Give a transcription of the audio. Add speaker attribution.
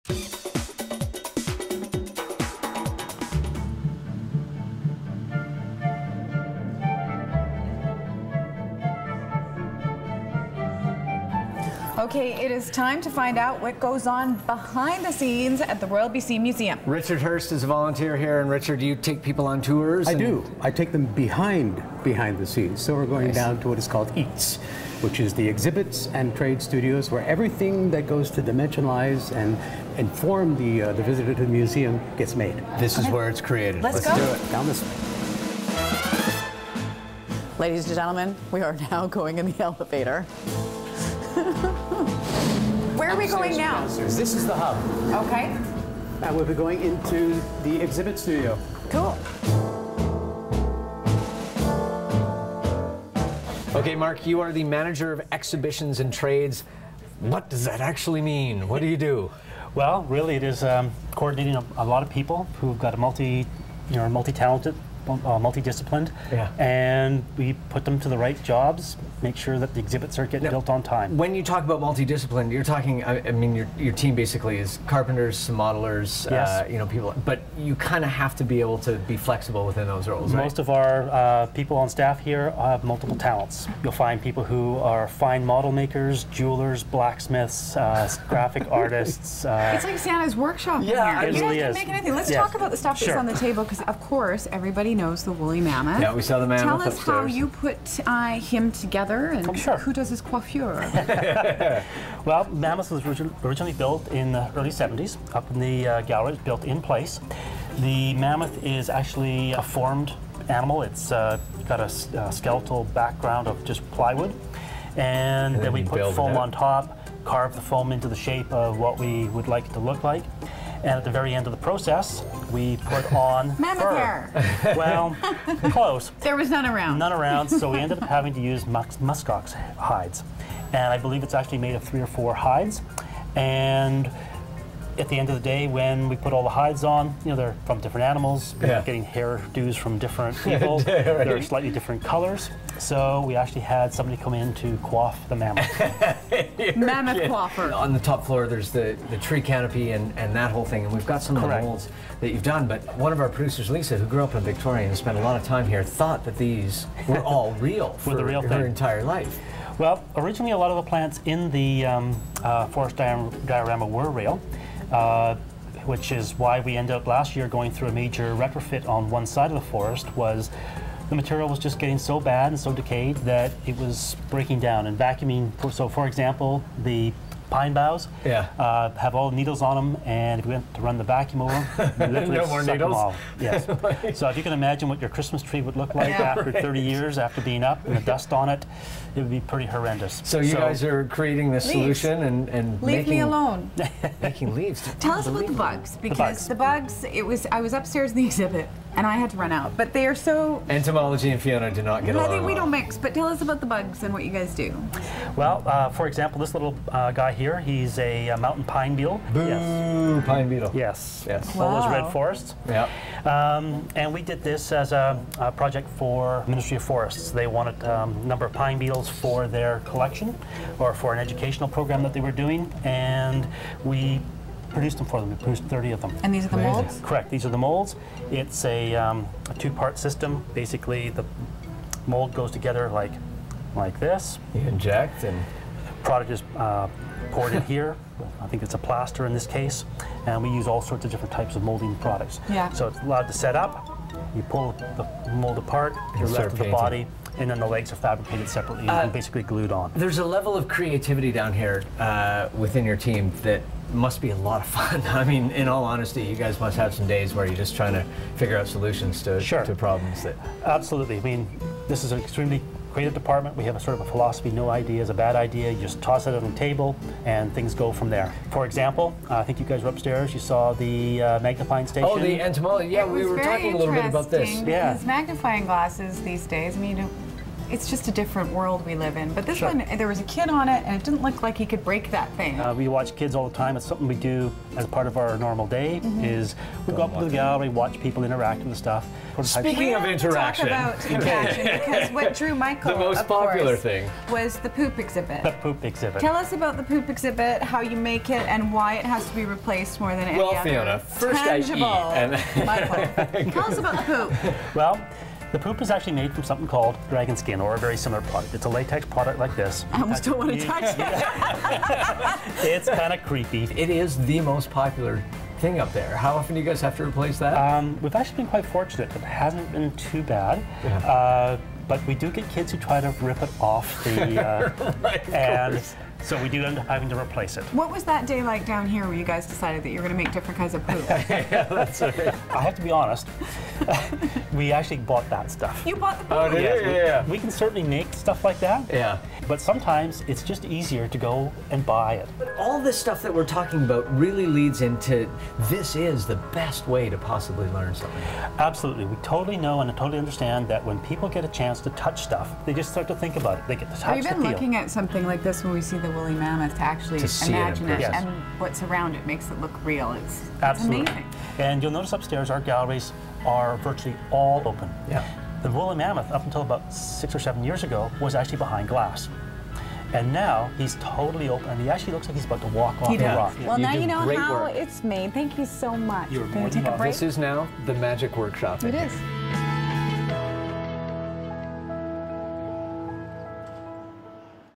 Speaker 1: Okay, it is time to find out what goes on behind the scenes at the Royal BC Museum.
Speaker 2: Richard Hurst is a volunteer here, and Richard, do you take people on tours?
Speaker 3: I do. I take them behind the scenes. So we're going down to what is called EATS, which is the exhibits and trade studios, where everything that goes to dimensionalize and inform the visitor to the museum gets made.
Speaker 2: This is where it's created.
Speaker 1: Let's go.
Speaker 3: Do it. Down this way.
Speaker 1: Ladies and gentlemen, we are now going in the elevator. Where are we going now?
Speaker 3: This is the hub.
Speaker 1: Okay.
Speaker 3: And we'll be going into the exhibit studio.
Speaker 1: Cool.
Speaker 2: Okay, Mark, you are the manager of exhibitions and trades. What does that actually mean? What do you do?
Speaker 4: Well, really, it is coordinating a lot of people who've got a multi-talented, multidisciplined, and we put them to the right jobs, make sure that the exhibits are getting built on time.
Speaker 2: When you talk about multidisciplined, you're talking, I mean, your team basically is carpenters, some modelers, you know, people, but you kind of have to be able to be flexible within those roles, right?
Speaker 4: Most of our people on staff here have multiple talents. You'll find people who are fine model makers, jewelers, blacksmiths, graphic artists.
Speaker 1: It's like Santa's workshop.
Speaker 4: Yeah,
Speaker 1: here.
Speaker 4: it
Speaker 1: You
Speaker 4: really
Speaker 1: guys
Speaker 4: is.
Speaker 1: can make anything. Let's talk about the stuff that's on the table, because of course everybody knows the woolly mammoth.
Speaker 2: Yeah, we saw the mammoth
Speaker 1: Tell us
Speaker 2: upstairs.
Speaker 1: how you put him together, and who does his coiffure.
Speaker 4: Well, Mammoth was originally built in the early 70s, up in the gallery. It was built in place. The mammoth is actually a formed animal. It's got a skeletal background of just plywood, and then we put foam on top, carve the foam into the shape of what we would like it to look like. And at the very end of the process, we put on
Speaker 1: mammoth hair.
Speaker 4: Well, close.
Speaker 1: There was none around.
Speaker 4: None around, so we ended up having to use muskox hides. And I believe it's actually made of 3 or 4 hides. And at the end of the day, when we put all the hides on, you know, they're from different animals. We're getting hairdos from different people. They're slightly different colors. So we actually had somebody come in to coif the mammoth.
Speaker 1: Mammoth coiffer.
Speaker 2: On the top floor, there's the tree canopy and that whole thing, and we've got some of the molds that you've done, but one of our producers, Lisa, who grew up in Victoria and spent a lot of time here, thought that these were all real for her entire life.
Speaker 4: Well, originally a lot of the plants in the forest diorama were real. Which is why we ended up last year going through a major retrofit on one side of the forest. Was the material was just getting so bad and so decayed that it was breaking down and vacuuming. So for example, the pine boughs have all the needles on them, and if we went to run the vacuum over them, literally
Speaker 2: no more
Speaker 4: suck
Speaker 2: needles?
Speaker 4: them all. Yes. So if you can imagine what your Christmas tree would look like after 30 years after being up and the dust on it, it would be pretty horrendous.
Speaker 2: So you guys are creating this solution and
Speaker 1: leave me alone.
Speaker 2: Making leaves.
Speaker 1: Tell us about the bugs, because the bugs, I was upstairs in the exhibit and I had to run out, but they are so...
Speaker 2: Entomology and Fiona do not get along.
Speaker 1: I think we don't mix, but tell us about the bugs and what you guys do.
Speaker 4: Well, for example, this little guy here, he's a mountain pine beetle.
Speaker 2: Boo, pine beetle.
Speaker 4: Yes.
Speaker 2: Yes.
Speaker 4: All those red forests.
Speaker 2: Yeah.
Speaker 4: And we did this as a project for Ministry of Forests. They wanted a number of pine beetles for their collection or for an educational program that they were doing, and we produced them for them. We produced 30 of them.
Speaker 1: And these are the molds?
Speaker 4: Correct. These are the molds. It's a 2-part system. Basically, the mold goes together like this.
Speaker 2: You inject and...
Speaker 4: Product is poured in here. I think it's a plaster in this case. And we use all sorts of different types of molding products.
Speaker 1: Yeah.
Speaker 4: So it's allowed to set up. You pull the mold apart, you're left with the body, and then the legs are fabricated separately and basically glued on.
Speaker 2: There's a level of creativity down here within your team that must be a lot of fun. I mean, in all honesty, you guys must have some days where you're just trying to figure out solutions to problems that...
Speaker 4: Absolutely. I mean, this is an extremely creative department. We have a sort of a philosophy: no idea is a bad idea. You just toss it on the table and things go from there. For example, I think you guys were upstairs. You saw the magnifying station.
Speaker 2: Oh, the entomology. Yeah, we were talking a little bit about this.
Speaker 1: Yeah. Because magnifying glasses these days, I mean, it's just a different world we live in. But this one, there was a kid on it, and it didn't look like he could break that thing.
Speaker 4: We watch kids all the time. It's something we do as part of our normal day. Is we go up to the gallery, watch people interact with the stuff.
Speaker 2: Speaking of interaction,
Speaker 1: talk about interaction, because what drew Michael,
Speaker 2: the most popular thing,
Speaker 1: was the poop exhibit.
Speaker 4: The poop exhibit.
Speaker 1: Tell us about the poop exhibit, how you make it, and why it has to be replaced more than any other.
Speaker 2: Well, Fiona, first
Speaker 1: tangible.
Speaker 2: I eat.
Speaker 1: Michael, tell us about the poop.
Speaker 4: Well, the poop is actually made from something called dragon skin, or a very similar product. It's a latex product like this.
Speaker 1: I almost don't want to touch it.
Speaker 4: It's kind of creepy.
Speaker 2: It is the most popular thing up there. How often do you guys have to replace that?
Speaker 4: We've actually been quite fortunate. It hasn't been too bad. But we do get kids who try to rip it off the...
Speaker 2: Right,
Speaker 4: and so we do end up having to replace it.
Speaker 1: What was that day like down here where you guys decided that you were going to make different kinds of poop?
Speaker 2: Yeah, that's right.
Speaker 4: I have to be honest, we actually bought that stuff.
Speaker 1: You bought the poop?
Speaker 2: Oh,
Speaker 4: Yes, we can certainly make stuff like that.
Speaker 2: Yeah.
Speaker 4: But sometimes it's just easier to go and buy it.
Speaker 2: But all this stuff that we're talking about really leads into this is the best way to possibly learn something.
Speaker 4: Absolutely. We totally know and totally understand that when people get a chance to touch stuff, they just start to think about it. They get to touch,
Speaker 1: Have you been
Speaker 4: the feel.
Speaker 1: looking at something like this when we see the woolly mammoth to actually imagine it,
Speaker 4: Yes.
Speaker 1: and what's around it makes it look real? It's
Speaker 4: Absolutely.
Speaker 1: amazing.
Speaker 4: And you'll notice upstairs our galleries are virtually all open.
Speaker 2: Yeah.
Speaker 4: The woolly mammoth, up until about 6 or 7 years ago, was actually behind glass. And now he's totally open, and he actually looks like he's about to walk off the rock.
Speaker 1: Well, now you know
Speaker 2: great
Speaker 1: how
Speaker 2: work.
Speaker 1: it's made. Thank you so much.
Speaker 4: You're
Speaker 1: We're
Speaker 4: more
Speaker 1: going to
Speaker 4: than
Speaker 1: take a break.
Speaker 2: This is now the magic workshop.
Speaker 1: It is.